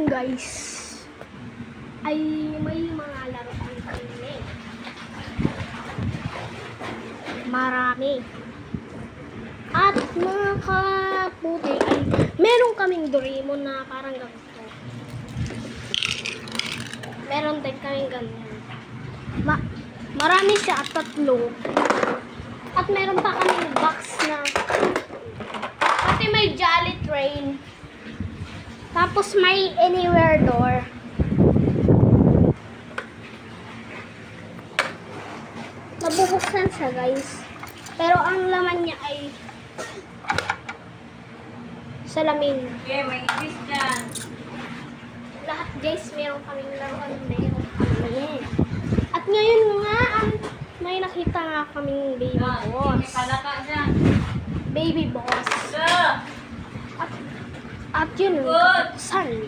guys ay may mga laruan kami. Marami. At mga kaputi ay meron kaming Doraemon na parang ganito. Meron din kaming ganyan. Marami siya at 3. At meron pa kaming box na pati may Jolly Train. Tapos may Anywhere door. Nabubuksan siya guys. Pero ang laman niya ay salamin. Okay, may ibis dyan. Lahat guys, meron kaming laruan. Meron kami. At ngayon nga, may nakita nga kaming baby May boss. kalaka dyan. Baby boss. Go! At yun, Good. saan?